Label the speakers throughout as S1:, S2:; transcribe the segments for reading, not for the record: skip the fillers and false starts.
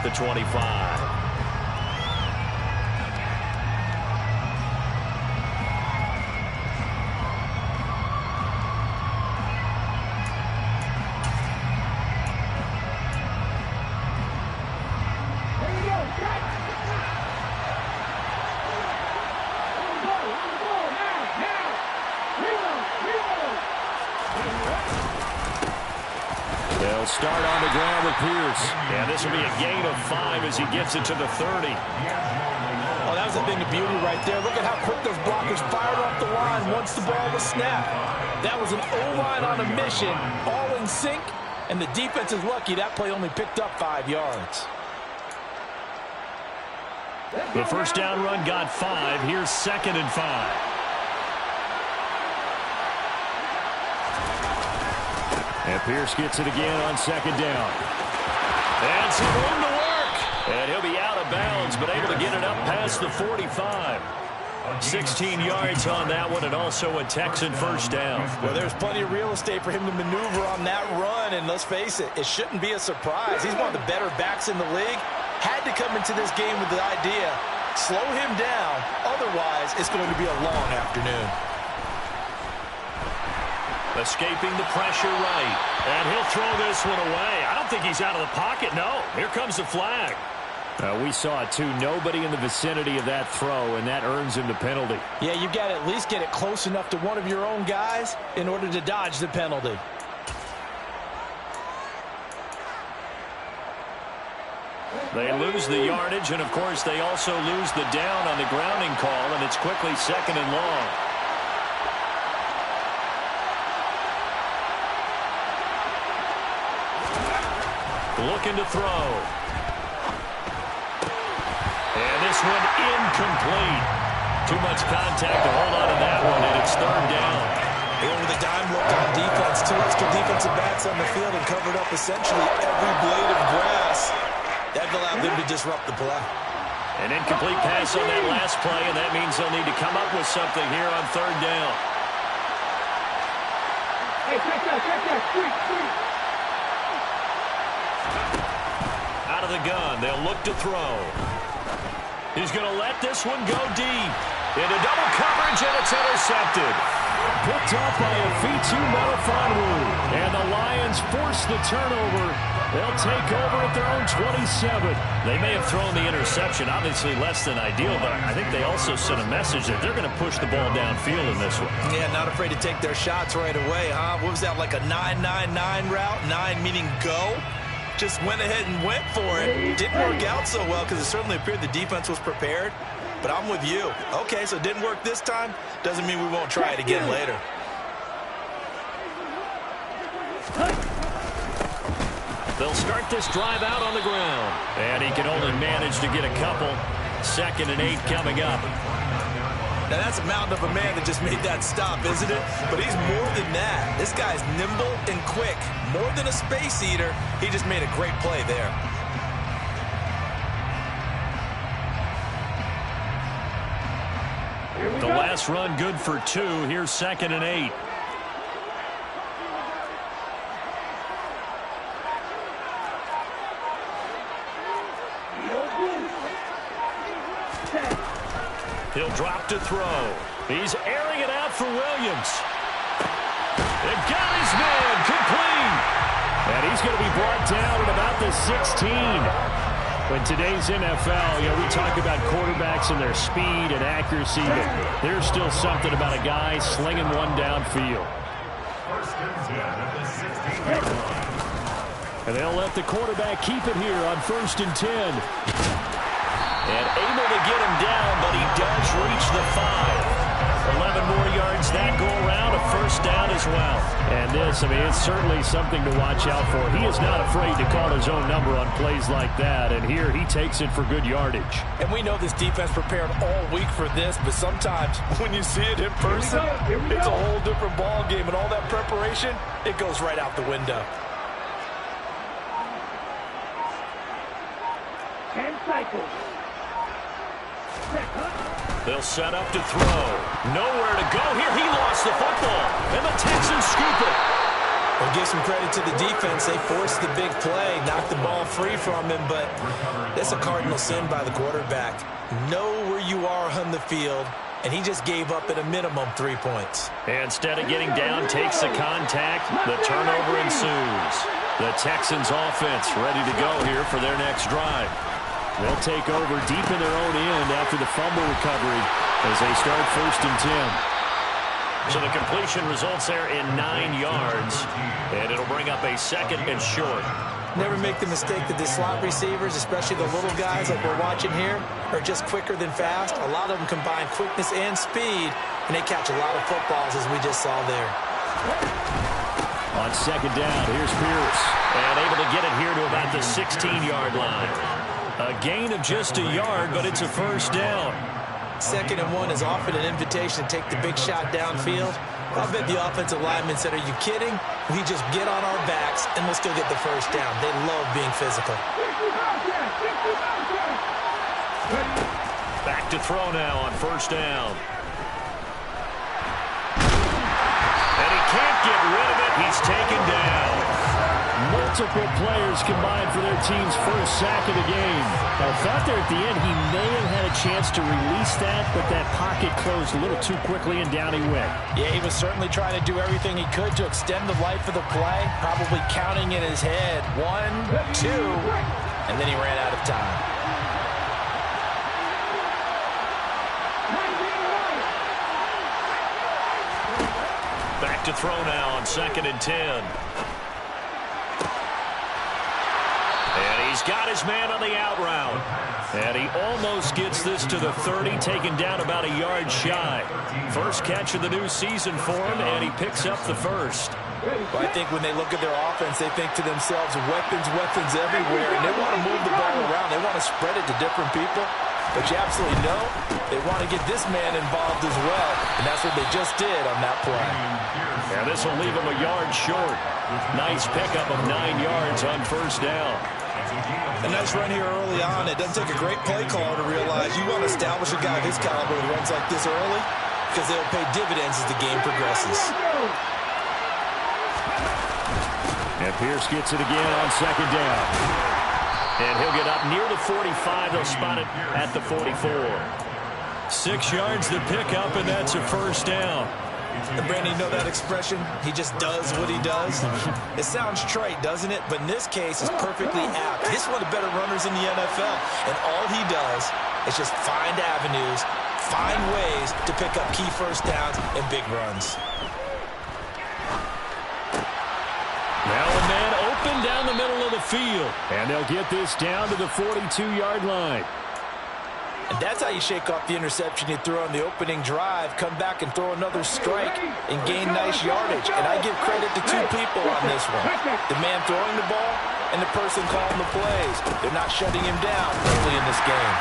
S1: at the 25.
S2: They'll start on the ground with Pierce.
S1: And this will be a gain of 5 as he gets it to the 30.
S3: Oh, that was a thing of beauty right there. Look at how quick those blockers fired off the line once the ball was snapped. That was an O-line on a mission, all in sync, and the defense is lucky that play only picked up 5 yards.
S1: The first down run got 5. Here's 2nd and 5.
S2: And Pierce gets it again on 2nd down.
S1: And some room to work. And he'll be out of bounds, but able to get it up past the 45. 16 yards on that one, and also a Texan first down.
S3: Well, there's plenty of real estate for him to maneuver on that run, and let's face it, it shouldn't be a surprise. He's one of the better backs in the league. Had to come into this game with the idea, slow him down, otherwise it's going to be a long afternoon.
S1: Escaping the pressure right. And he'll throw this one away. I don't think he's out of the pocket. No. Here comes the flag.
S2: We saw it, too. Nobody in the vicinity of that throw, and that earns him the penalty.
S3: Yeah, you've got to at least get it close enough to one of your own guys in order to dodge the penalty.
S1: They lose the yardage, and, of course, they also lose the down on the grounding call, and it's quickly 2nd and long. Looking to throw. And this one incomplete. Too much contact to hold on to that one, and it's 3rd down.
S3: Over the dime look on defense. 2 extra defensive backs on the field and covered up essentially every blade of grass. That allowed them to disrupt the play.
S1: An incomplete pass on that last play, and that means they'll need to come up with something here on 3rd down.
S4: Hey, check that, street.
S1: Out of the gun, they'll look to throw. He's going to let this one go deep. Into double coverage, and it's intercepted.
S2: Picked off by a Fitu Melifonwu. And the Lions force the turnover. They'll take over at their own 27.
S1: They may have thrown the interception, obviously less than ideal, but I think they also sent a message that they're going to push the ball downfield in this one.
S3: Yeah, not afraid to take their shots right away, huh? What was that, like a 9-9-9 route? 9 meaning go? Just went ahead and went for it. Didn't work out so well because it certainly appeared the defense was prepared. But I'm with you. Okay, so it didn't work this time. Doesn't mean we won't try it again later.
S1: They'll start this drive out on the ground. And he can only manage to get a couple. 2nd and 8 coming up.
S3: Now, that's a mountain of a man that just made that stop, isn't it? But he's more than that. This guy's nimble and quick. More than a space eater, he just made a great play there.
S1: The last run good for 2. Here's 2nd and 8. He'll drop to throw. He's airing it out for Williams. They got his man complete.
S2: And he's going to be brought down at about the 16. In today's NFL, we talk about quarterbacks and their speed and accuracy, but there's still something about a guy slinging one downfield. And they'll let the quarterback keep it here on 1st and 10.
S1: And able to get him down, but he does reach the 5. 11 more yards that go around, a first down as well.
S2: And this, it's certainly something to watch out for. He is not afraid to call his own number on plays like that, and here he takes it for good yardage.
S3: And we know this defense prepared all week for this, but sometimes when you see it in person, it's a whole different ball game, and all that preparation, it goes right out the window.
S4: 10 cycles.
S1: They'll set up to throw. Nowhere to go here. He lost the football. And the Texans scoop it.
S3: Well, give some credit to the defense. They forced the big play, knocked the ball free from him, but that's a cardinal sin by the quarterback. Know where you are on the field, and he just gave up at a minimum 3 points.
S1: Instead of getting down, takes the contact. The turnover ensues. The Texans offense ready to go here for their next drive.
S2: They'll take over deep in their own end after the fumble recovery as they start 1st and 10.
S1: So the completion results there in 9 yards, and it'll bring up a 2nd and short.
S3: Never make the mistake that the slot receivers, especially the little guys like we're watching here, are just quicker than fast. A lot of them combine quickness and speed, and they catch a lot of footballs, as we just saw there.
S2: On 2nd down, here's Pierce.
S1: And able to get it here to about the 16-yard line. A gain of just a yard, but it's a 1st down.
S3: 2nd and 1 is often an invitation to take the big shot downfield. I bet the offensive linemen said, are you kidding? We just get on our backs, and we'll still get the 1st down. They love being physical.
S1: Back to throw now on 1st down. And he can't get rid of it. He's taken down.
S2: Multiple players combined for their team's 1st sack of the game. I thought there at the end he may have had a chance to release that, but that pocket closed a little too quickly and down he went.
S5: Yeah, he was certainly trying to do everything he could to extend the life of the play, probably counting in his head 1, 2, and then he ran out of time.
S1: Back to throw now on 2nd and 10. And he's got his man on the out route. And he almost gets this to the 30, taken down about a yard shy. First catch of the new season for him, and he picks up the 1st.
S5: Well, I think when they look at their offense, they think to themselves, weapons, weapons everywhere, and they want to move the ball around. They want to spread it to different people. But you absolutely know they want to get this man involved as well, and that's what they just did on that play.
S1: Yeah, this will leave him a yard short. Nice pickup of 9 yards on 1st down.
S3: A nice run here early on. It doesn't take a great play caller to realize you want to establish a guy of his caliber who runs like this early because they'll pay dividends as the game progresses.
S2: And Pierce gets it again on 2nd down.
S1: And he'll get up near the 45. They'll spot it at the 44.
S2: 6 yards to pick up, and that's a 1st down.
S3: And Brandon, you know that expression? He just does what he does. It sounds trite, doesn't it? But in this case, it's perfectly apt. He's one of the better runners in the NFL. And all he does is just find avenues, find ways to pick up key 1st downs and big runs.
S2: Now a man open down the middle of the field. And they'll get this down to the 42-yard line.
S3: And that's how you shake off the interception you threw on the opening drive, come back and throw another strike and gain nice yardage. And I give credit to 2 people on this one. The man throwing the ball and the person calling the plays. They're not shutting him down early in this game.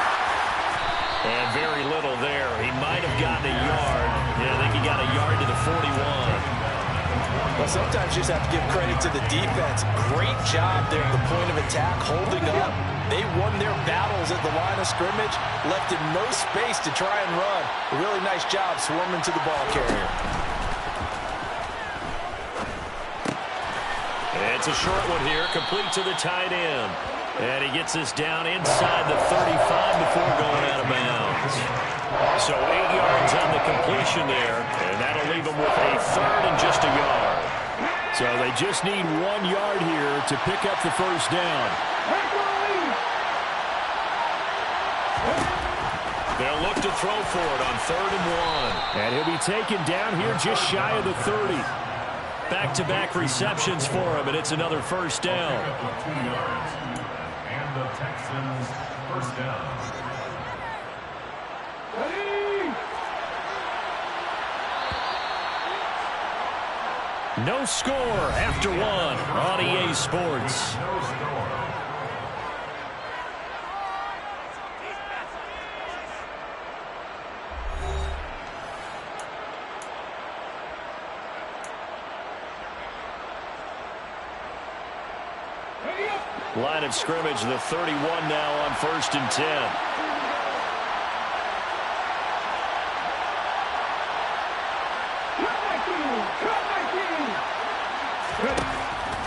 S1: And very little there. He might have gotten a yard. Yeah, I think he got a yard to the 41.
S3: Well, sometimes you just have to give credit to the defense. Great job there at the point of attack, holding up. They won their battles at the line of scrimmage, left him no space to try and run. A really nice job swarming to the ball carrier.
S1: It's a short one here, complete to the tight end. And he gets this down inside the 35 before going out of bounds. So 8 yards on the completion there, and that'll leave him with a 3rd and just a yard.
S2: So they just need 1 yard here to pick up the 1st down.
S1: They'll look to throw for it on 3rd and 1.
S2: And he'll be taken down here just shy of the 30.
S1: Back-to-back receptions for him, and it's another 1st down.
S6: 2 yards. And the Texans 1st down.
S1: No score after 1 on EA Sports.
S6: No score.
S1: Line of scrimmage, the 31 now on 1st and 10.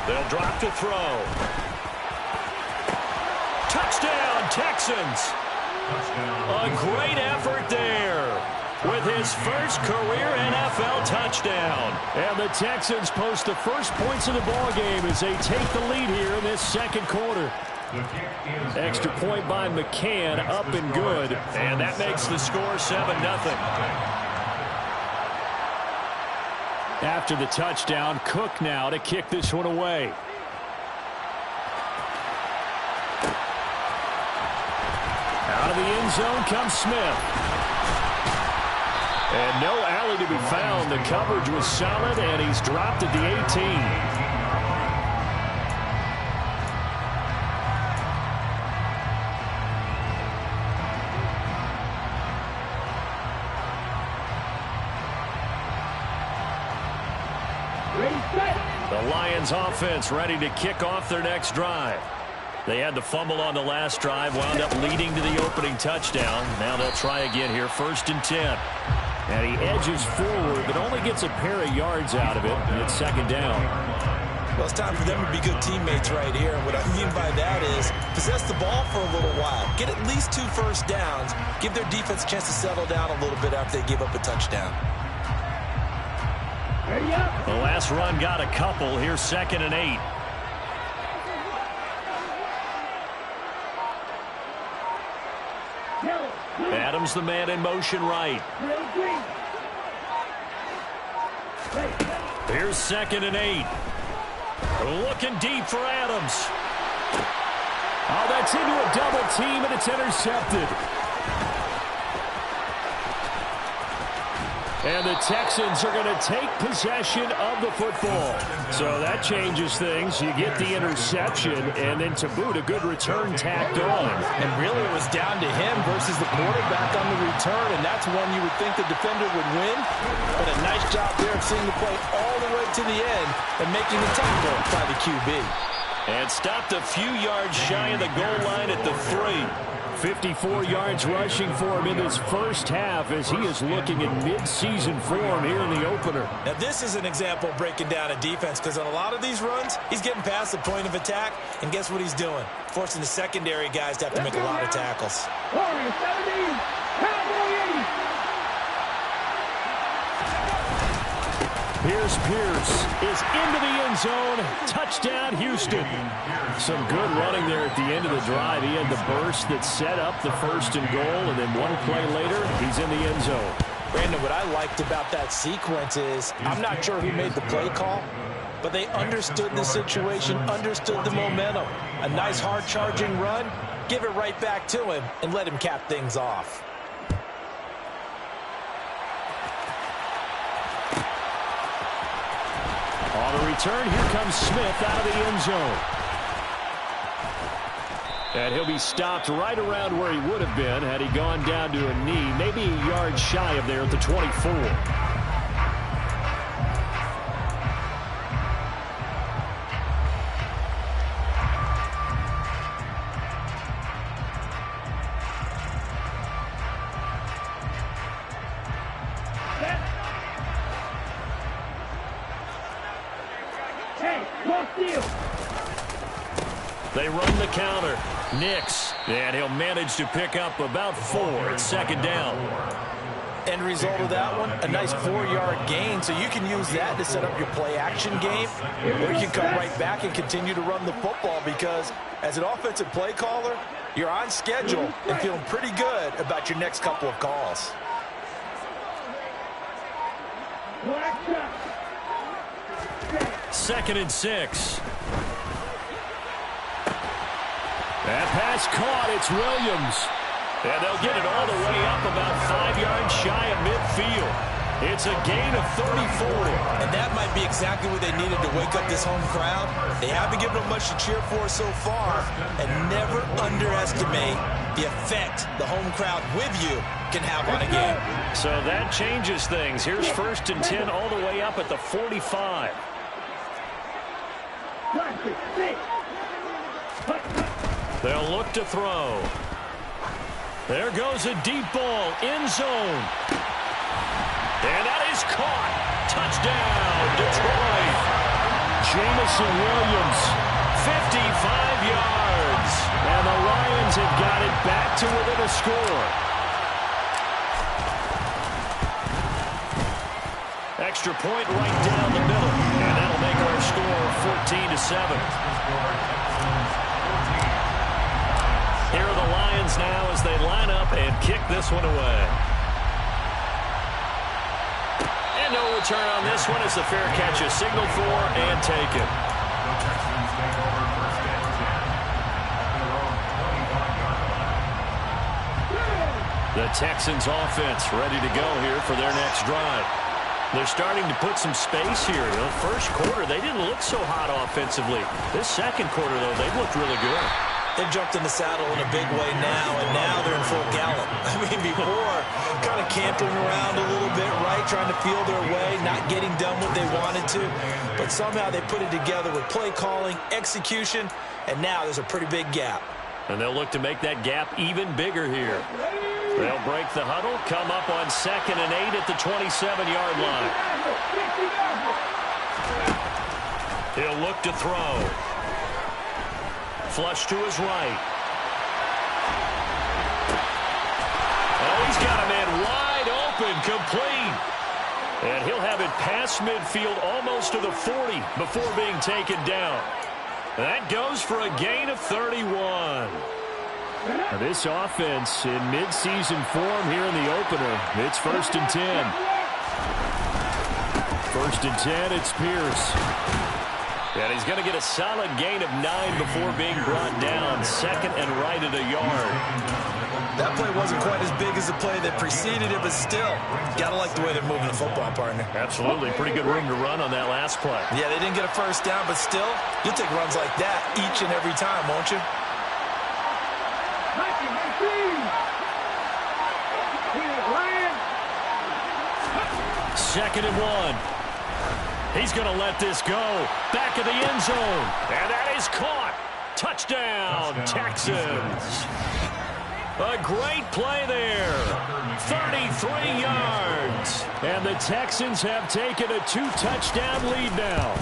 S1: They'll drop to throw. Touchdown, Texans. A great effort there with his first career NFL touchdown.
S2: And the Texans post the first points of the ball game as they take the lead here in this second quarter. Extra point by McCann, up and good.
S1: And that makes the score 7-0.
S2: After the touchdown, Cook now to kick this one away. Out of the end zone comes Smith. And no alley to be found. The coverage was solid, and he's dropped at the 18. The Lions offense ready to kick off their next drive. They had the fumble on the last drive, wound up leading to the opening touchdown. Now they'll try again here, 1st and 10. And he edges forward, but only gets a pair of yards out of it, and it's 2nd down.
S5: Well, it's time for them to be good teammates right here. And what I mean by that is possess the ball for a little while. Get at least 2 first downs. Give their defense a chance to settle down a little bit after they give up a touchdown.
S1: The last run got a couple. Here's 2nd and 8. Adams the man in motion right. Here's 2nd and 8. Looking deep for Adams.
S2: Oh, that's into a double team, and it's intercepted. And the Texans are going to take possession of the football. So that changes things. You get the interception, and then to boot, a good return tacked on.
S5: And really it was down to him versus the quarterback on the return, and that's one you would think the defender would win. But a nice job there of seeing the play all the way to the end and making the tackle by the QB.
S1: And stopped a few yards shy of the goal line at the 3.
S2: 54 yards rushing for him in his first half as he is looking in mid-season form here in the opener.
S5: Now this is an example of breaking down a defense, because on a lot of these runs, he's getting past the point of attack, and guess what he's doing? Forcing the secondary guys to have to make a lot of tackles.
S2: Here's Pierce is into the end zone. Touchdown, Houston. Some good running there at the end of the drive. He had the burst that set up the 1st and goal, and then one play later, he's in the end zone.
S5: Brandon, what I liked about that sequence is, I'm not sure who made the play call, but they understood the situation, understood the momentum. A nice hard-charging run, give it right back to him, and let him cap things off.
S2: On the return, here comes Smith out of the end zone. And he'll be stopped right around where he would have been had he gone down to a knee, maybe a yard shy of there at the 24. They run the counter. Nix. And he'll manage to pick up about 4. It's 2nd down.
S5: End result of that one, a nice 4-yard gain. So you can use that to set up your play-action game, or you can come right back and continue to run the football, because as an offensive play caller, you're on schedule and feeling pretty good about your next couple of calls.
S1: Second and 6.
S2: That pass caught. It's Williams.
S1: And they'll get it all the way up about 5 yards shy of midfield. It's a gain of 34.
S5: And that might be exactly what they needed to wake up this home crowd. They haven't given them much to cheer for so far. And never underestimate the effect the home crowd with you can have on a game.
S1: So that changes things. Here's 1st and 10 all the way up at the 45. They'll look to throw. There goes a deep ball, end zone. And that is caught. Touchdown, Detroit.
S2: Jamison Williams, 55 yards. And the Lions have got it back to within a score. Extra point right down the middle. And that'll make our score 14-7. Here are the Lions now as they line up and kick this one away. And no return on this one as the fair catch is signaled for and taken. The Texans offense ready to go here for their next drive. They're starting to put some space here. The first quarter, they didn't look so hot offensively. This second quarter, though, they've looked really good.
S3: They've jumped in the saddle in a big way now, and now they're in full gallop. I mean, before, kind of cantering around a little bit, right, trying to feel their way, not getting done what they wanted to. But somehow they put it together with play calling, execution, and now there's a pretty big gap.
S2: And they'll look to make that gap even bigger here. They'll break the huddle, come up on 2nd and 8 at the 27-yard line. He'll look to throw. Flush to his right. Oh, he's got a man wide open, complete. And he'll have it past midfield almost to the 40 before being taken down. That goes for a gain of 31. Now this offense in midseason form here in the opener. It's 1st and 10. 1st and 10, it's Pierce. And he's going to get a solid gain of 9 before being brought down. 2nd and right at a yard.
S3: That play wasn't quite as big as the play that preceded it, but still, got to like the way they're moving the football, partner.
S2: Absolutely. Pretty good room to run on that last play.
S3: Yeah, they didn't get a first down, but still, you'll take runs like that each and every time, won't you?
S2: 2nd and 1. He's going to let this go. Back of the end zone. And that is caught. Touchdown, Texans. A great play there. 33 yards. And the Texans have taken a 2-touchdown lead now.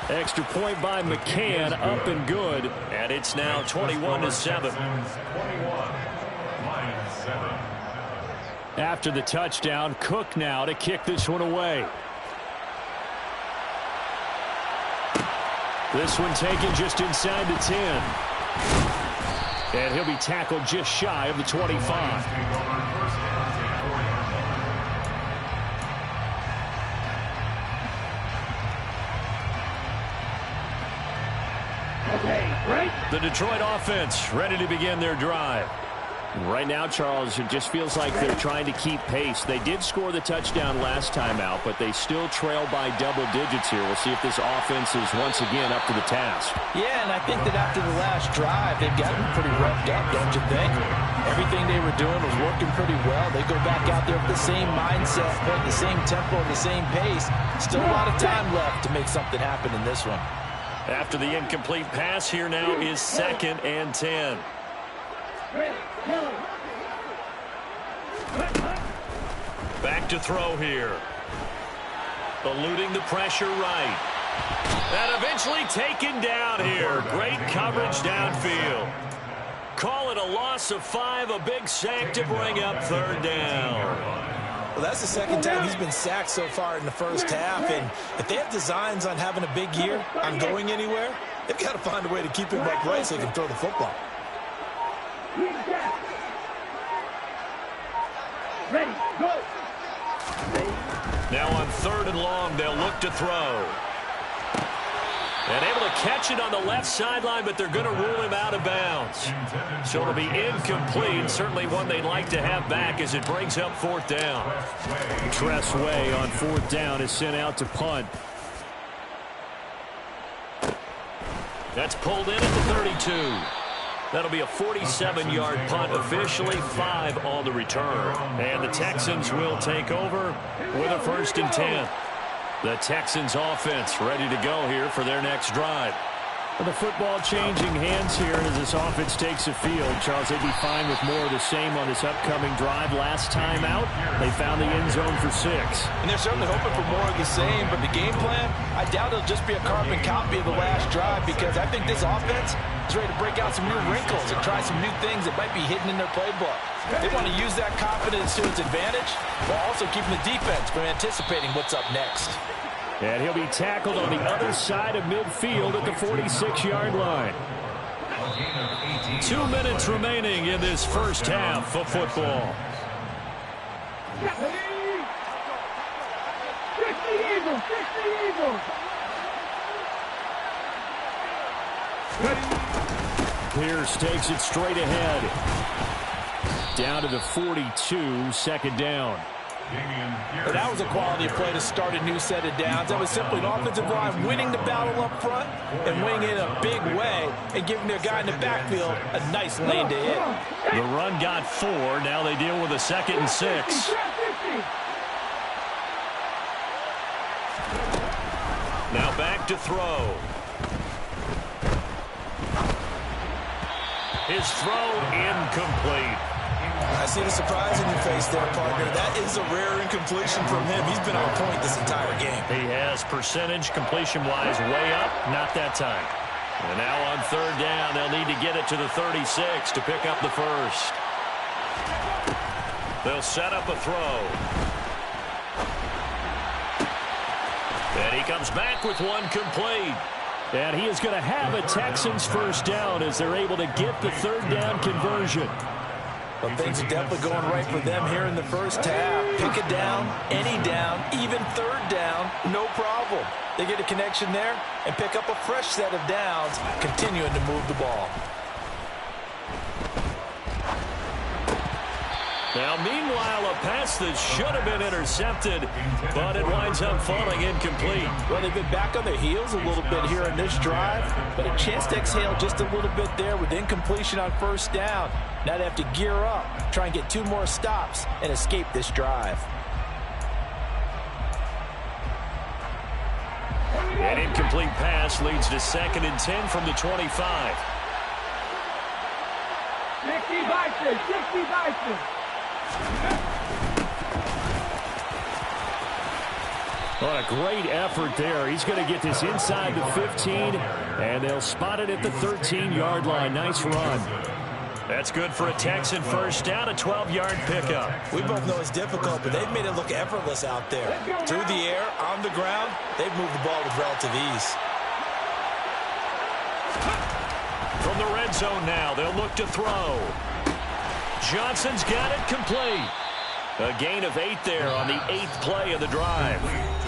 S2: Extra point by McCann, up and good. And it's now 21-7. After the touchdown, Cook now to kick this one away. This one taken just inside the 10. And he'll be tackled just shy of the 25. The Detroit offense ready to begin their drive. Right now, Charles, it just feels like they're trying to keep pace. They did score the touchdown last time out, but they still trail by double digits here. We'll see if this offense is once again up to the task.
S3: Yeah, and I think that after the last drive, they've gotten pretty revved up, don't you think? Everything they were doing was working pretty well. They go back out there with the same mindset, the same tempo, the same pace. Still a lot of time left to make something happen in this one.
S2: After the incomplete pass, here now is 2nd and 10. Back to throw here. Eluding the pressure right. And eventually taken down here. Great coverage downfield. Call it a loss of 5, a big sack to bring up 3rd down.
S3: Well, that's the second time he's been sacked so far in the first half, and if they have designs on having a big year, on going anywhere, they've got to find a way to keep him upright so they can throw the football.
S4: Ready, go.
S2: Now on 3rd and long, they'll look to throw. And able to catch it on the left sideline, but they're going to rule him out of bounds. So it'll be incomplete. Certainly one they'd like to have back as it brings up 4th down. Tress Way on 4th down is sent out to punt. That's pulled in at the 32. That'll be a 47-yard punt, officially 5 on the return. And the Texans will take over with a 1st and 10. The Texans offense ready to go here for their next drive. The football changing hands here as this offense takes the field. Charles, they'd be fine with more of the same on this upcoming drive. Last time out, they found the end zone for 6.
S5: And they're certainly hoping for more of the same, but the game plan, I doubt it'll just be a carbon copy of the last drive, because I think this offense is ready to break out some new wrinkles and try some new things that might be hidden in their playbook. They want to use that confidence to its advantage while also keeping the defense from anticipating what's up next.
S2: And he'll be tackled on the other side of midfield at the 46-yard line.
S1: 2 minutes remaining in this first half of football.
S4: 50 Eagles, 50 Eagles.
S2: Pierce takes it straight ahead. Down to the 42, second down.
S5: But that was a quality play to start a new set of downs. That was simply an offensive line winning the battle up front and winning it in a big way and giving their guy in the backfield a nice lane to hit.
S1: The run got 4. Now they deal with a 2nd and 6. Now back to throw. His throw incomplete.
S3: I see the surprise in your face there, partner. That is a rare incompletion from him. He's been on point this entire game.
S1: He has percentage completion-wise way up. Not that time. And now on 3rd down, they'll need to get it to the 36 to pick up the first. They'll set up a throw. And he comes back with one complete.
S2: And he is going to have a Texans first down as they're able to get the 3rd down conversion.
S5: Well, things are definitely going right for them here in the first half. Pick a down, any down, even 3rd down, no problem. They get a connection there and pick up a fresh set of downs, continuing to move the ball.
S1: Now, meanwhile, a pass that should have been intercepted, but it winds up falling incomplete.
S5: Well, they've been back on their heels a little bit here in this drive, but a chance to exhale just a little bit there with incompletion on 1st down. Now they have to gear up, try and get 2 more stops, and escape this drive.
S1: An incomplete pass leads to 2nd and 10 from the 25.
S4: 60 Bison, 60 Bison.
S2: What a great effort there. He's going to get this inside the 15, and they'll spot it at the 13-yard line. Nice run.
S1: That's good for a Texan first down, a 12-yard pickup.
S3: We both know it's difficult, but they've made it look effortless out there. Through the air, on the ground, they've moved the ball with relative ease.
S1: From the red zone now, they'll look to throw. Johnson's got it complete. A gain of 8 there on the 8th play of the drive.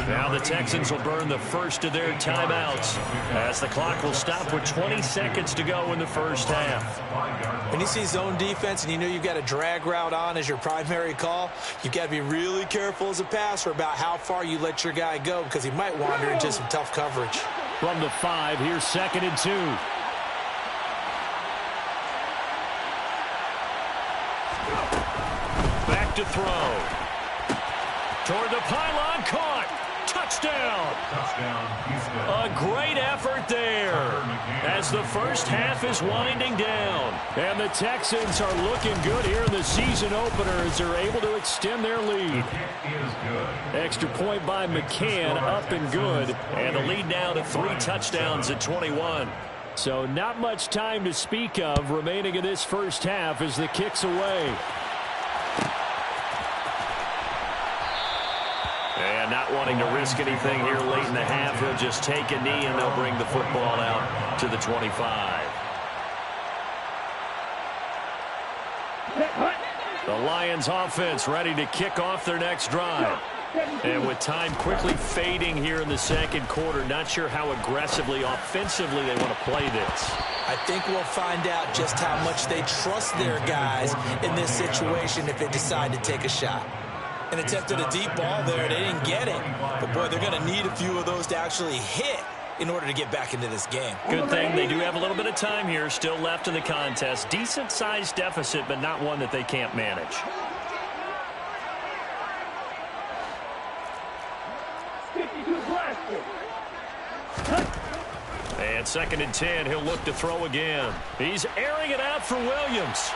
S1: Now the Texans will burn the first of their timeouts as the clock will stop with 20 seconds to go in the first half.
S3: When you see zone defense and you know you've got a drag route on as your primary call, you've got to be really careful as a passer about how far you let your guy go because he might wander into some tough coverage.
S2: From the 5, here's 2nd and 2.
S1: Back to throw. Toward the pylon, caught. Touchdown. A great effort there as the first half is winding down.
S2: And the Texans are looking good here in the season opener as they're able to extend their lead. Extra point by McCann, up and good.
S1: And the lead now to 3 touchdowns at 21.
S2: So not much time to speak of remaining in this first half as the kick's away.
S1: And not wanting to risk anything here late in the half, he'll just take a knee and they'll bring the football out to the 25. The Lions offense ready to kick off their next drive. And with time quickly fading here in the second quarter, not sure how aggressively, offensively they want to play this.
S3: I think we'll find out just how much they trust their guys in this situation if they decide to take a shot. And attempted a deep ball there. They didn't get it. But, boy, they're going to need a few of those to actually hit in order to get back into this game.
S1: Good thing they do have a little bit of time here still left in the contest. Decent-sized deficit, but not one that they can't manage.
S2: And 2nd and 10, he'll look to throw again. He's airing it out for Williams.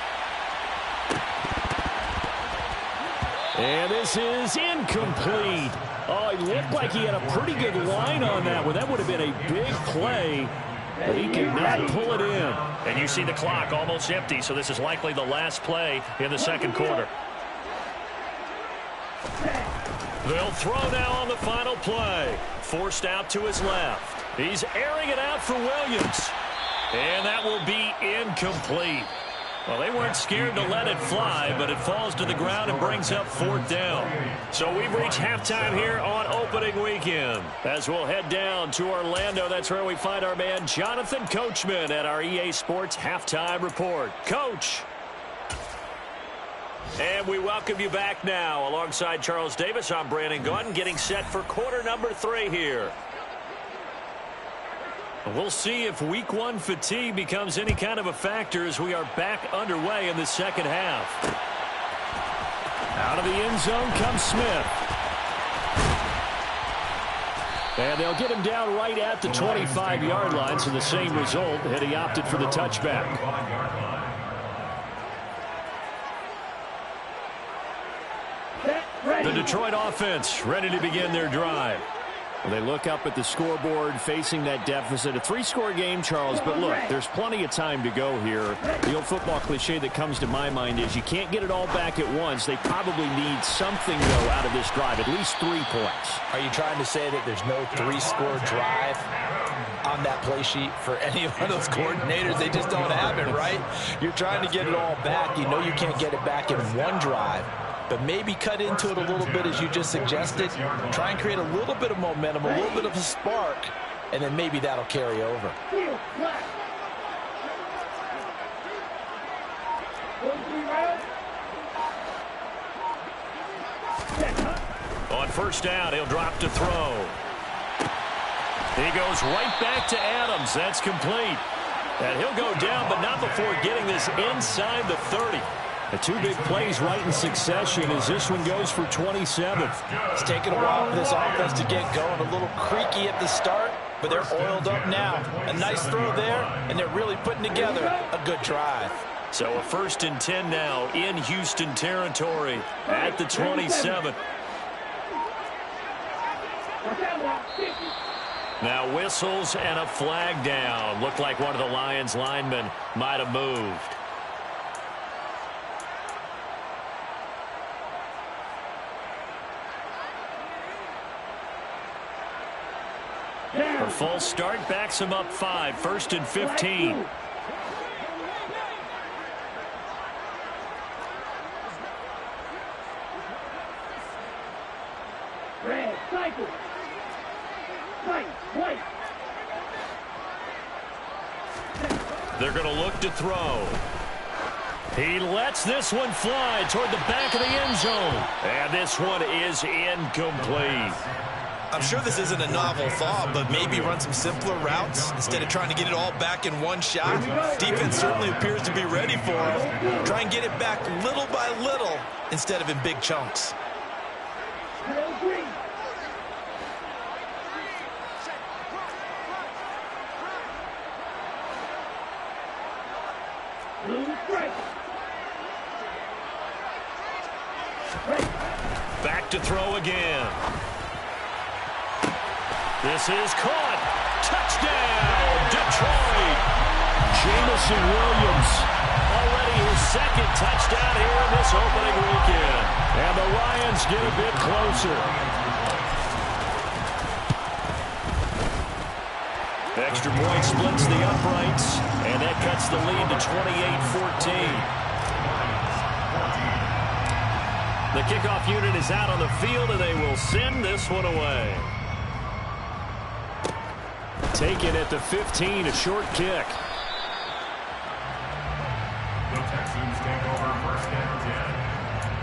S2: And this is incomplete. Oh, it looked like he had a pretty good line on that one. That would have been a big play, but he could not pull it in.
S1: And you see the clock almost empty, so this is likely the last play in the 2nd quarter. They'll throw now on the final play. Forced out to his left. He's airing it out for Williams. And that will be incomplete. Well, they weren't scared to let it fly, but it falls to the ground and brings up 4th down. So we've reached halftime here on opening weekend. As we'll head down to Orlando, that's where we find our man Jonathan Coachman at our EA Sports Halftime Report. Coach. And we welcome you back now. Alongside Charles Davis, I'm Brandon Gaudin, getting set for quarter number 3 here. We'll see if week 1 fatigue becomes any kind of a factor as we are back underway in the 2nd half. Out of the end zone comes Smith. And they'll get him down right at the 25-yard line, so the same result had he opted for the touchback. The Detroit offense ready to begin their drive. Well, they look up at the scoreboard facing that deficit. A 3-score game, Charles, but look, there's plenty of time to go here. The old football cliche that comes to my mind is you can't get it all back at once. They probably need something, though, out of this drive, at least 3 points.
S5: Are you trying to say that there's no 3-score drive on that play sheet for any one of those coordinators? They just don't have it, right? You're trying to get it all back. You know you can't get it back in one drive. But maybe cut into it a little bit as you just suggested. Try and create a little bit of momentum, a little bit of a spark, and then maybe that'll carry over.
S1: On 1st down, he'll drop to throw. He goes right back to Adams. That's complete. And he'll go down, but not before getting this inside the 30.
S2: The 2 big plays right in succession as this one goes for 27.
S5: It's taken a while for this offense to get going. A little creaky at the start, but they're oiled up now. A nice throw there, and they're really putting together a good drive.
S1: So a 1st and 10 now in Houston territory at the 27. Now whistles and a flag down. Looked like one of the Lions linemen might have moved. A full start backs him up 5. 1st and 15.
S4: Red, cycle. White.
S1: They're going to look to throw. He lets this one fly toward the back of the end zone. And this one is incomplete.
S3: I'm sure this isn't a novel thought, but maybe run some simpler routes instead of trying to get it all back in one shot. Defense certainly appears to be ready for him. Try and get it back little by little instead of in big chunks.
S1: Back to throw again. This is caught. Touchdown, Detroit.
S2: Jamison Williams.
S1: Already his 2nd touchdown here in this opening weekend.
S2: And the Lions get a bit closer.
S1: Extra point splits the uprights, and that cuts the lead to 28-14. The kickoff unit is out on the field, and they will send this one away.
S2: Taken at the 15, a short kick.
S6: The Texans take over 1st and 10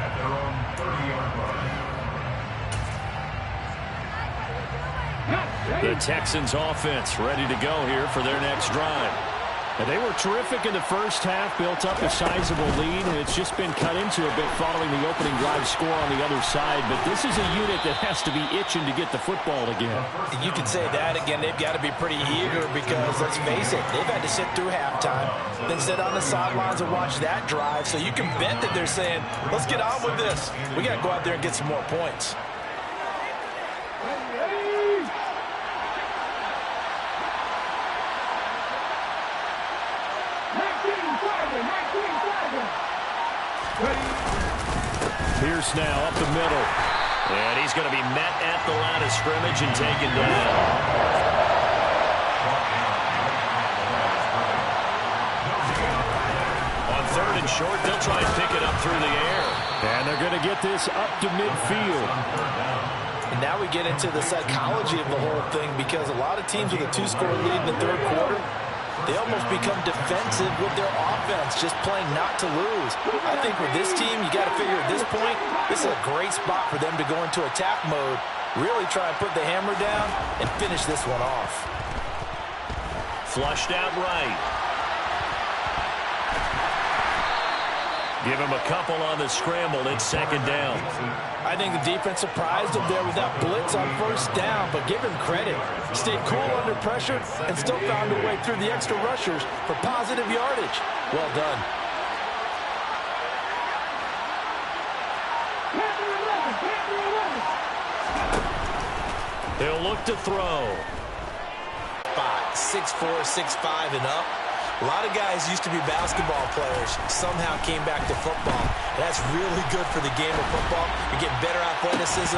S6: at their own 30-yard line.
S2: The Texans offense ready to go here for their next drive. And they were terrific in the first half, built up a sizable lead, and it's just been cut into a bit following the opening drive score on the other side. But this is a unit that has to be itching to get the football again.
S5: You could say that again. They've got to be pretty eager because, let's face it, they've had to sit through halftime, then sit on the sidelines and watch that drive. So you can bet that they're saying, let's get on with this. We got to go out there and get some more points.
S2: Pierce now up the middle.
S1: And he's going to be met at the line of scrimmage and taken down. On 3rd and short, they'll try and pick it up through the air.
S2: And they're going to get this up to midfield.
S5: And now we get into the psychology of the whole thing, because a lot of teams with a 2-score lead in the 3rd quarter, they almost become defensive with their offense, just playing not to lose. I think with this team, you got to figure at this point, this is a great spot for them to go into attack mode, really try and put the hammer down and finish this one off.
S1: Flushed out right. Give him a couple on the scramble. It's 2nd down.
S5: I think the defense surprised him there with that blitz on 1st down, but give him credit. Stayed cool under pressure and still found a way through the extra rushers for positive yardage. Well done.
S1: They'll look to throw.
S3: 6'4", 6'5", and up. A lot of guys used to be basketball players, somehow came back to football. That's really good for the game of football. You get better athleticism,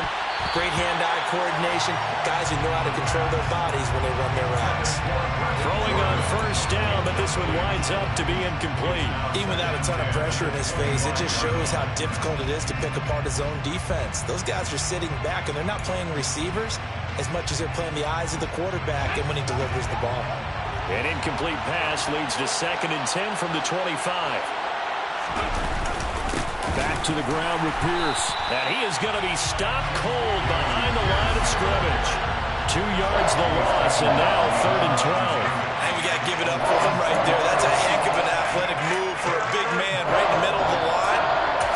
S3: great hand-eye coordination, guys who know how to control their bodies when they run their routes.
S1: Throwing on 1st down, but this one winds up to be incomplete.
S3: Even without a ton of pressure in his face, it just shows how difficult it is to pick apart his own defense. Those guys are sitting back, and they're not playing receivers as much as they're playing the eyes of the quarterback and when he delivers the ball.
S1: An incomplete pass leads to 2nd and 10 from the 25.
S2: Back to the ground with Pierce.
S1: And he is going to be stopped cold behind the line of scrimmage. 2 yards the loss, and now 3rd and 12.
S3: And we got to give it up for him right there. That's a heck of an athletic move for a big man right in the middle of the line.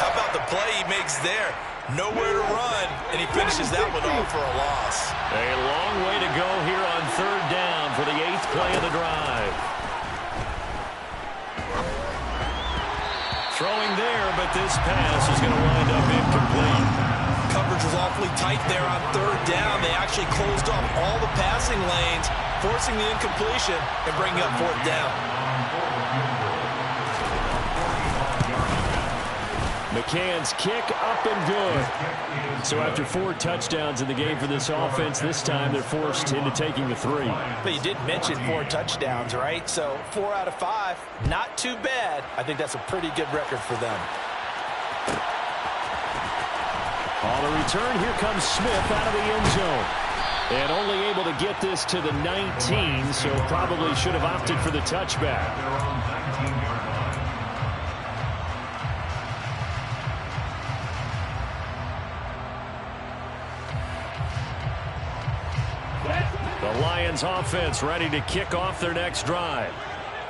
S3: How about the play he makes there? Nowhere to run, and he finishes that one off for a loss.
S1: A long way to go here on 3rd down for the 8th play of the drive. Throwing there, but this pass is going to wind up incomplete.
S3: Coverage was awfully tight there on 3rd down. They actually closed off all the passing lanes, forcing the incompletion and bringing up 4th down.
S2: McCann's kick up and good. So after 4 touchdowns in the game for this offense, this time they're forced into taking the 3.
S5: But you did mention 4 touchdowns, right? So 4 out of 5, not too bad. I think that's a pretty good record for them.
S2: On the return, here comes Smith out of the end zone. And only able to get this to the 19, so probably should have opted for the touchback. The Lions offense ready to kick off their next drive.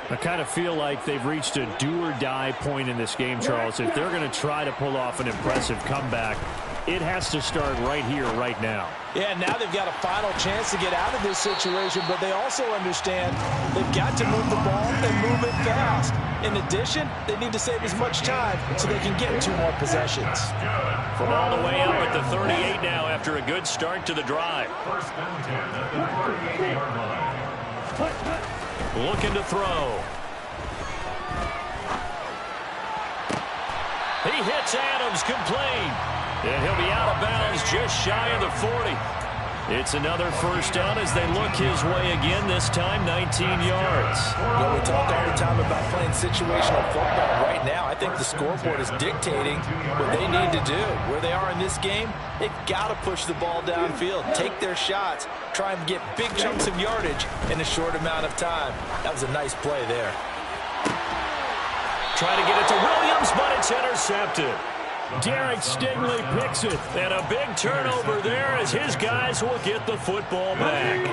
S2: I kind of feel like they've reached a do-or-die point in this game, Charles. If they're going to try to pull off an impressive comeback, it has to start right here, right now.
S5: Yeah, now they've got a final chance to get out of this situation, but they also understand they've got to move the ball and move it fast. In addition, they need to save as much time so they can get 2 more possessions.
S1: From all the way up at the 38 now after a good start to the drive.
S6: 1st and 10 at the 38-yard line.
S1: Looking to throw. He hits Adams complete. And he'll be out of bounds just shy of the 40. It's another 1st down as they look his way again, this time 19 yards.
S5: Well, we talk all the time about playing situational football. Right now, I think the scoreboard is dictating what they need to do. Where they are in this game, they've got to push the ball downfield, take their shots, try and get big chunks of yardage in a short amount of time. That was a nice play there.
S1: Trying to get it to Williams, but it's intercepted.
S2: Derek Stingley picks it.
S1: And a big turnover there as his guys will get the football back.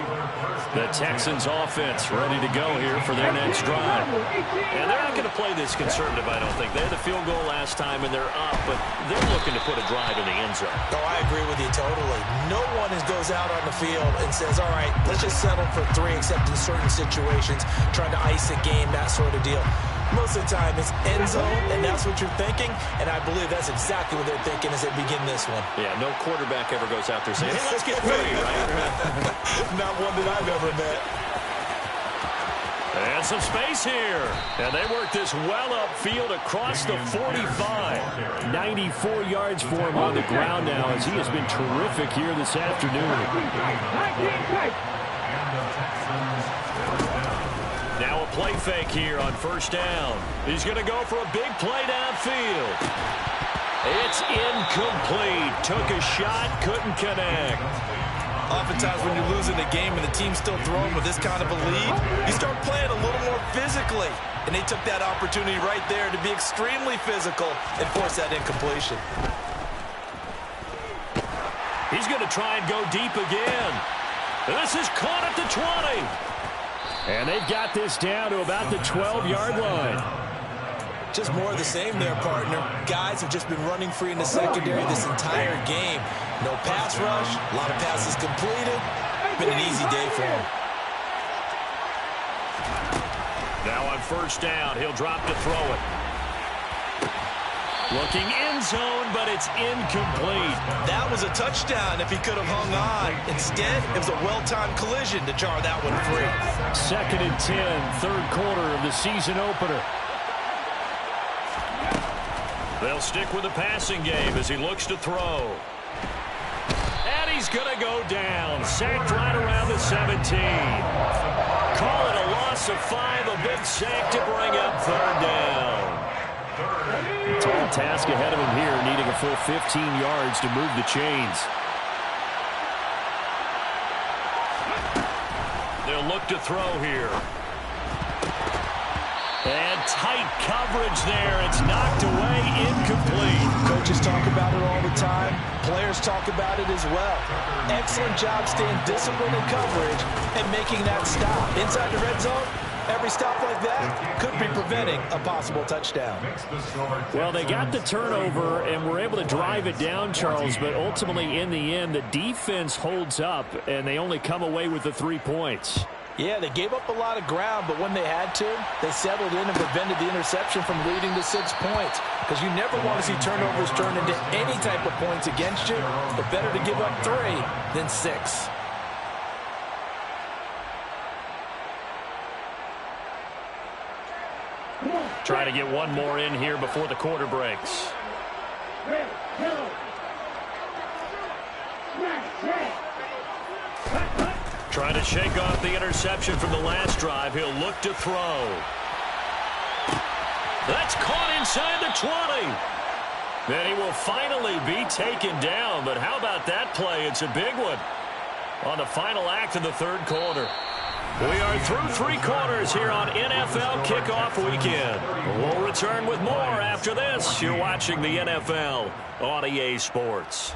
S1: The Texans offense ready to go here for their next drive. And they're not going to play this conservative, I don't think. They had the field goal last time, and they're up, but they're looking to put a drive in the end zone.
S5: Oh, I agree with you totally. No one goes out on the field and says, all right, let's just settle for 3, except in certain situations, trying to ice a game, that sort of deal. Most of the time, it's end zone, and that's what you're thinking, and I believe that's exactly what they're thinking as they begin this one.
S1: Yeah, no quarterback ever goes out there saying, hey, let's get 3, right?
S5: Not one that I've ever met.
S2: And some space here. And they work this well upfield across the 45. 94 yards for him on the ground now as he has been terrific here this afternoon. Now a play fake here on first down. He's going to go for a big play downfield. It's incomplete. Took a shot, couldn't connect.
S3: Oftentimes when you're losing a game and the team's still throwing with this kind of a lead, you start playing a little more physically. And they took that opportunity right there to be extremely physical and force that incompletion.
S2: He's going to try and go deep again. This is caught at the 20. And they've got this down to about the 12-yard line.
S5: Just more of the same there, partner. Guys have just been running free in the secondary this entire game. No pass rush, a lot of passes completed. Been an easy day for him.
S2: Now on first down, he'll drop to throw it. Looking end zone, but it's incomplete.
S3: That was a touchdown if he could have hung on. Instead, it was a well-timed collision to jar that one free.
S2: 2nd and 10, third quarter of the season opener. They'll stick with the passing game as he looks to throw. And he's going to go down. Sacked right around the 17. Call it a loss of 5, a big sack to bring up third down. Tall task ahead of him here, needing a full 15 yards to move the chains. They'll look to throw here. And tight coverage there. It's knocked away, incomplete.
S5: Coaches talk about it all the time. Players talk about it as well. Excellent job staying disciplined in coverage and making that stop. Inside the red zone, every stop like that could be preventing a possible touchdown.
S2: Well, they got the turnover and were able to drive it down, Charles, but ultimately in the end, the defense holds up, and they only come away with the 3 points.
S5: Yeah, they gave up a lot of ground, but when they had to, they settled in and prevented the interception from leading to 6 points. Because you never want to see turnovers turn into any type of points against you, but better to give up 3 than 6.
S2: Trying to get one more in here before the quarter breaks. Trying to shake off the interception from the last drive. He'll look to throw. That's caught inside the 20. Then he will finally be taken down. But how about that play? It's a big one on the final act of the third quarter. We are through 3 quarters here on NFL Kickoff Weekend. We'll return with more after this. You're watching the NFL on EA Sports.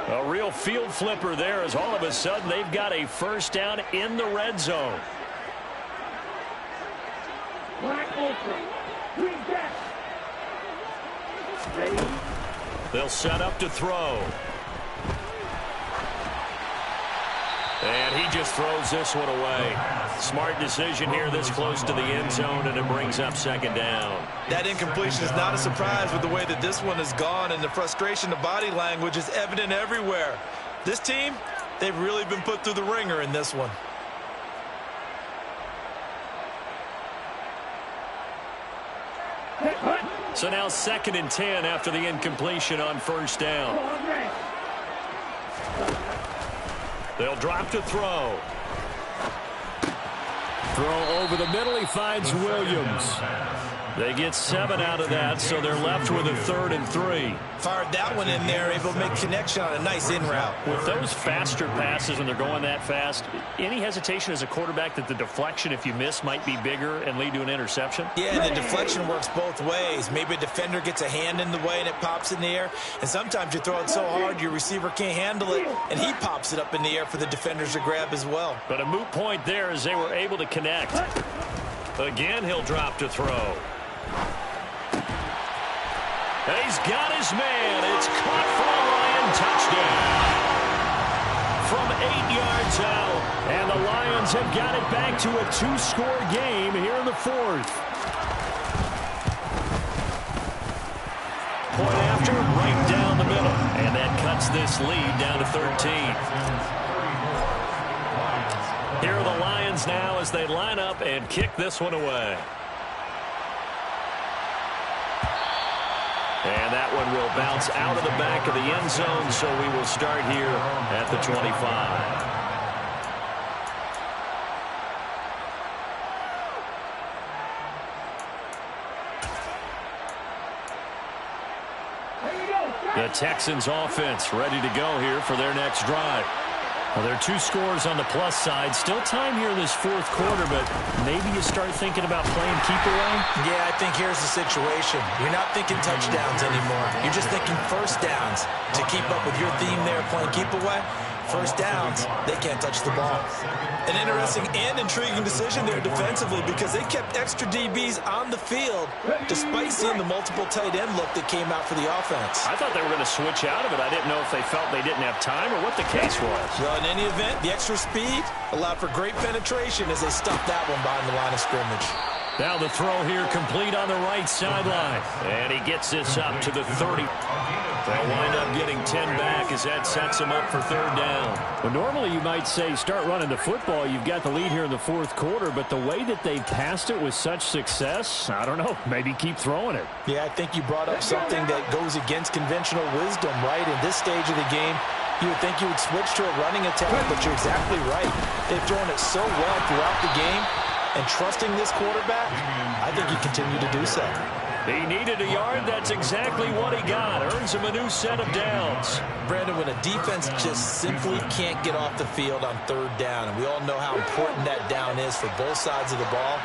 S2: A real field flipper there as all of a sudden they've got a first down in the red zone. They'll set up to throw. And he just throws this one away. Smart decision here this close to the end zone, and it brings up second down.
S3: That incompletion is not a surprise with the way that this one has gone, and the frustration, the body language is evident everywhere. This team, they've really been put through the ringer in this one.
S2: So now 2nd and 10 after the incompletion on first down. They'll drop to throw. Throw over the middle. He finds Williams. They get 7 out of that, so they're left with a 3rd and 3.
S3: Fired that one in there, able to make connection on a nice in route.
S2: With those faster passes when they're going that fast, any hesitation as a quarterback that the deflection, if you miss, might be bigger and lead to an interception?
S3: Yeah, the deflection works both ways. Maybe a defender gets a hand in the way and it pops in the air. And sometimes you throw it so hard your receiver can't handle it, and he pops it up in the air for the defenders to grab as well.
S2: But a moot point there as they were able to connect. Again, he'll drop to throw. And he's got his man. It's caught for a Lion touchdown. From 8 yards out. And the Lions have got it back to a 2-score game here in the 4th. Point after, right down the middle. And that cuts this lead down to 13. Here are the Lions now as they line up and kick this one away. And that one will bounce out of the back of the end zone, so we will start here at the 25. The Texans offense ready to go here for their next drive. Well, there are 2 scores on the plus side. Still time here in this 4th quarter, but maybe you start thinking about playing keep away?
S3: Yeah, I think here's the situation. You're not thinking touchdowns anymore. You're just thinking first downs. To keep up with your theme there, playing keep away, first downs, they can't touch the ball. An interesting and intriguing decision there defensively because they kept extra DBs on the field despite seeing the multiple tight end look that came out for the offense.
S2: I thought they were going to switch out of it. I didn't know if they felt they didn't have time or what the case was.
S3: Well, in any event, the extra speed allowed for great penetration as they stuffed that one behind the line of scrimmage.
S2: Now the throw here complete on the right sideline. And he gets this up to the 30. They'll wind up getting 10 back as that sets him up for 3rd down. Well, normally you might say start running the football. You've got the lead here in the 4th quarter, but the way that they passed it with such success, I don't know, maybe keep throwing it.
S3: Yeah, I think you brought up something that goes against conventional wisdom, right? In this stage of the game, you would think you would switch to a running attack, but you're exactly right. They've thrown it so well throughout the game, and trusting this quarterback, I think you continue to do so.
S2: He needed a yard. That's exactly what he got. Earns him a new set of downs.
S3: Brandon, when a defense just simply can't get off the field on 3rd down, and we all know how important that down is for both sides of the ball,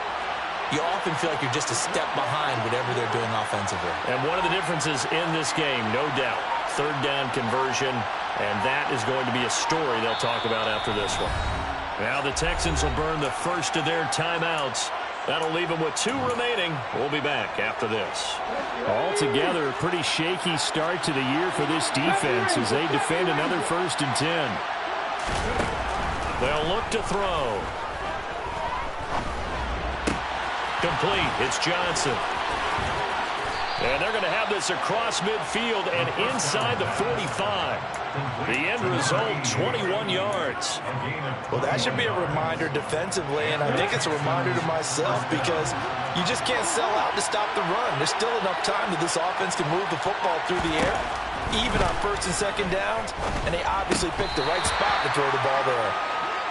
S3: you often feel like you're just a step behind whatever they're doing offensively.
S2: And one of the differences in this game, no doubt, 3rd down conversion, and that is going to be a story they'll talk about after this one. Now the Texans will burn the first of their timeouts. That'll leave them with 2 remaining. We'll be back after this. Altogether, a pretty shaky start to the year for this defense as they defend another 1st and 10. They'll look to throw. Complete. It's Johnson. And they're going to have this across midfield and inside the 45. The end result, 21 yards.
S3: Well, that should be a reminder defensively, and I think it's a reminder to myself because you just can't sell out to stop the run. There's still enough time that this offense can move the football through the air, even on 1st and 2nd downs, and they obviously picked the right spot to throw the ball there.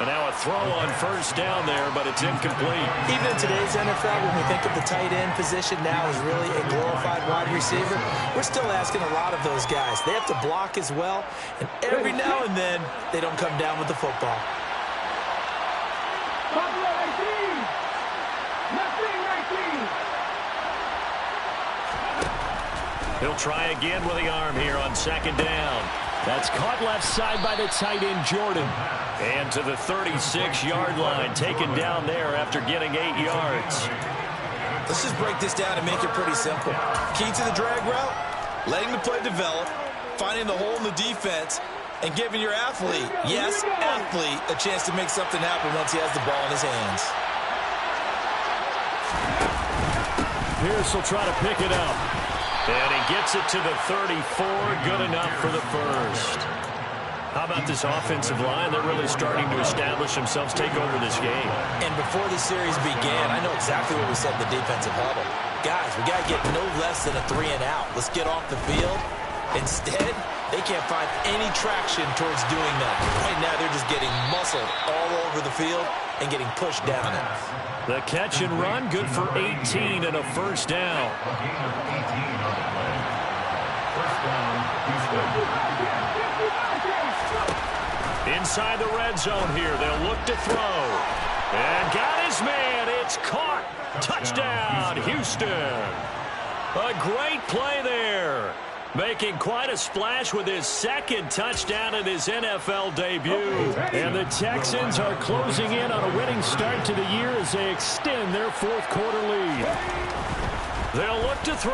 S2: And now a throw on 1st down there, but it's incomplete.
S3: Even in today's NFL, when we think of the tight end position now as really a glorified wide receiver, we're still asking a lot of those guys. They have to block as well, and every now and then, they don't come down with the football.
S2: He'll try again with the arm here on 2nd down. That's caught left side by the tight end, Jordan. And to the 36-yard line, taken down there after getting 8 yards.
S3: Let's just break this down and make it pretty simple. Key to the drag route, letting the play develop, finding the hole in the defense, and giving your athlete, yes, athlete, a chance to make something happen once he has the ball in his hands.
S2: Pierce will try to pick it up. And he gets it to the 34. Good enough for the 1st. How about this offensive line? They're really starting to establish themselves, take over this game.
S3: And before the series began, I know exactly what we said in the defensive huddle. Guys, we got to get no less than a 3 and out. Let's get off the field. Instead, They can't find any traction towards doing that. Right now, they're just getting muscled all over the field and getting pushed down it.
S2: The catch and run, good for 18 and a first down. Inside the red zone here, they'll look to throw. And got his man. It's caught. Touchdown, Houston. A great play there. Making quite a splash with his second touchdown in his NFL debut. And the Texans are closing in on a winning start to the year as they extend their fourth quarter lead. They'll look to throw.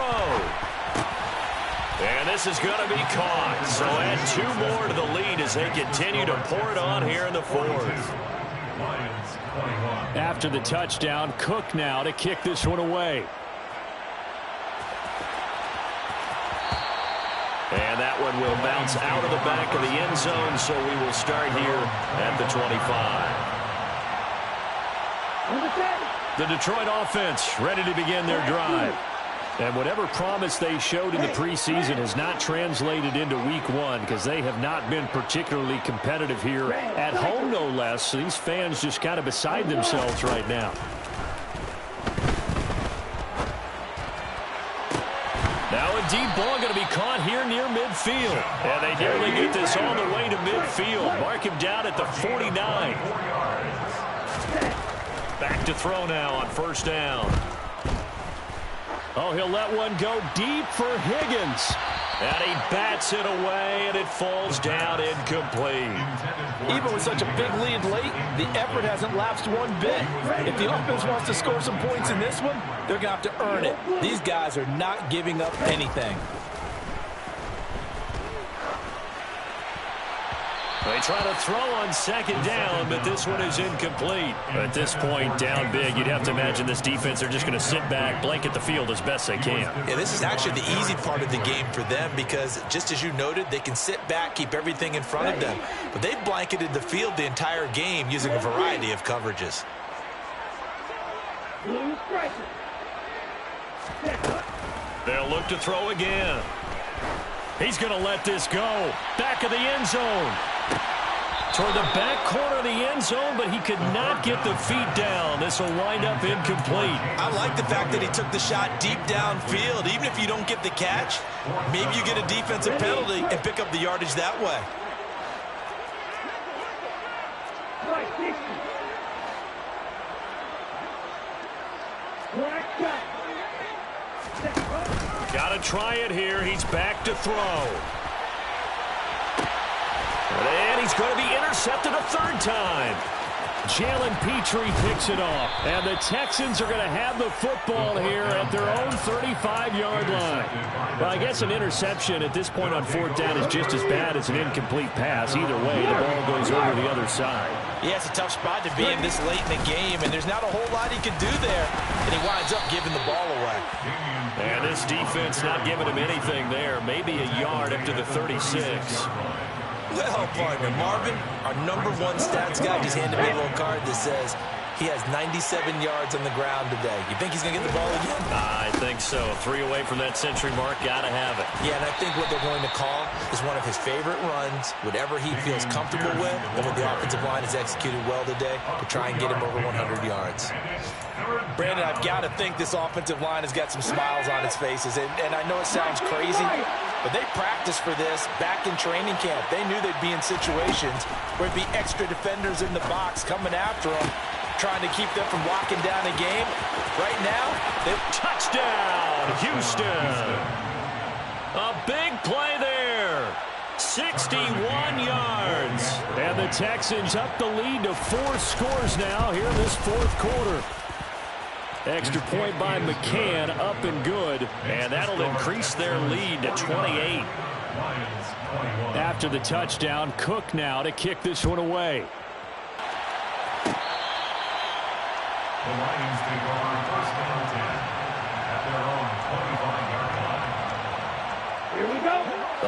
S2: And this is going to be caught. So add 2 more to the lead as they continue to pour it on here in the fourth. After the touchdown, Cook now to kick this one away. And that one will bounce out of the back of the end zone, so we will start here at the 25. The Detroit offense ready to begin their drive. And whatever promise they showed in the preseason has not translated into week 1 because they have not been particularly competitive here at home, no less. These fans just kind of beside themselves right now. Now a deep ball going to be caught here near midfield. And they nearly get this all the way to midfield. Mark him down at the 49. Back to throw now on first down. Oh, he'll let one go deep for Higgins. And he bats it away, and it falls down incomplete.
S5: Even with such a big lead late, the effort hasn't lapsed one bit. If the offense wants to score some points in this one, they're going to have to earn it. These guys are not giving up anything.
S2: They try to throw on second down, but this one is incomplete. At this point, down big, you'd have to imagine this defense are just going to sit back, blanket the field as best they can.
S3: Yeah, this is actually the easy part of the game for them because, just as you noted, they can sit back, keep everything in front of them. But they've blanketed the field the entire game using a variety of coverages.
S2: They'll look to throw again. He's going to let this go. Back of the end zone. Toward the back corner of the end zone, but he could not get the feet down. This will wind up incomplete.
S3: I like the fact that he took the shot deep downfield. Even if you don't get the catch, maybe you get a defensive penalty and pick up the yardage that way.
S2: Got to try it here. He's back to throw. And he's going to be intercepted a third time. Jalen Petrie picks it off. And the Texans are going to have the football here at their own 35-yard line. Well, I guess an interception at this point on fourth down is just as bad as an incomplete pass. Either way, the ball goes over the other side.
S3: Yeah, it's a tough spot to be in this late in the game, and there's not a whole lot he can do there. And he winds up giving the ball away.
S2: And this defense not giving him anything there. Maybe a yard up to the 36.
S3: Well, partner, Marvin, our #1 stats guy, just handed me a little card that says he has 97 yards on the ground today. You think he's going to get the ball again?
S2: I think so. 3 away from that century mark. Got to have it.
S3: Yeah, and I think what they're going to call is one of his favorite runs, whatever he feels comfortable with, and when the offensive line has executed well today, to try and get him over 100 yards.
S5: Brandon, I've got to think this offensive line has got some smiles on its faces. And I know it sounds crazy, but they practiced for this back in training camp. They knew they'd be in situations where it'd be extra defenders in the box coming after them, trying to keep them from locking down a game. Right now,
S2: touchdown, Houston. A big play there. 61 yards. And the Texans up the lead to 4 scores now here in this fourth quarter. Extra point by McCann, up and good. And that'll increase their lead to 28. After the touchdown, Cook now to kick this one away.
S6: The Lions take over first down 10 at their own 25-yard line.
S4: Here we go.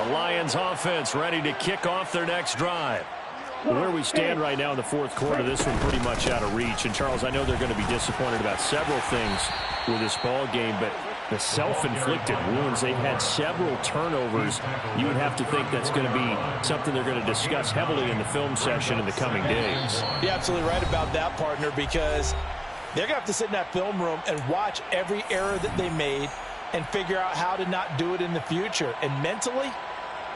S2: The Lions offense ready to kick off their next drive. Where we stand right now in the fourth quarter, this one pretty much out of reach. And, Charles, I know they're going to be disappointed about several things with this ball game, but The self-inflicted wounds. They've had several turnovers. You would have to think that's going to be something they're going to discuss heavily in the film session in the coming days.
S5: You're absolutely right about that, partner, because they're going to have to sit in that film room and watch every error that they made and figure out how to not do it in the future. And mentally,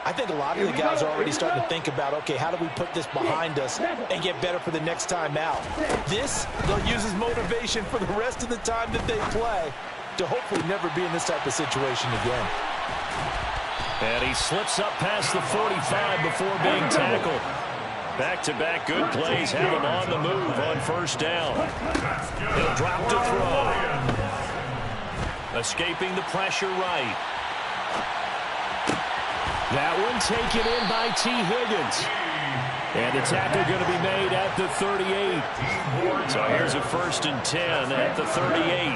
S5: I think a lot of the guys are already starting to think about, okay, how do we put this behind us and get better for the next time out? This, they'll use as motivation for the rest of the time that they play to hopefully never be in this type of situation again.
S2: And he slips up past the 45 before being tackled. Back-to-back good plays have him on the move on first down. He'll drop to throw. Escaping the pressure right. That one taken in by T. Higgins. And the tackle going to be made at the 38. So here's a 1st and 10 at the 38.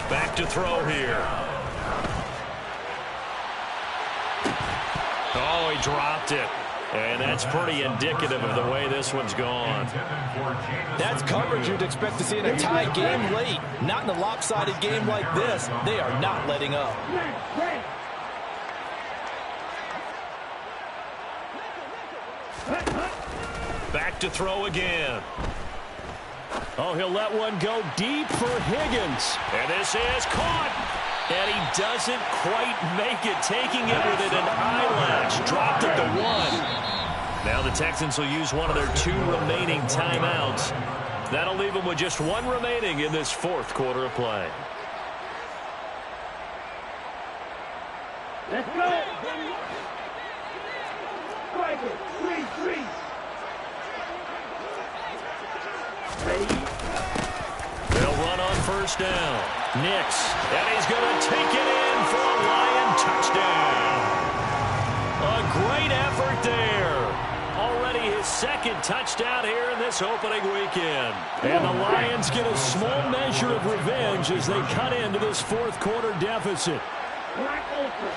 S2: Back to throw here. Oh, he dropped it. And that's pretty indicative of the way this one's gone.
S5: That's coverage you'd expect to see in a tie game late. Not in a lopsided game like this. They are not letting up.
S2: Back to throw again. Oh, he'll let one go deep for Higgins. And this is caught. And he doesn't quite make it, taking it within an eyelash. Dropped it to 1. Now the Texans will use one of their 2 remaining timeouts. That'll leave them with just 1 remaining in this 4th quarter of play.
S4: Let's go. Strike it. 3-3. Ready?
S2: They'll run on first down. Nix, and he's going to take it in for a Lion touchdown. A great effort there. Already his 2nd touchdown here in this opening weekend. And the Lions get a small measure of revenge as they cut into this 4th quarter deficit.
S4: Black Ultra.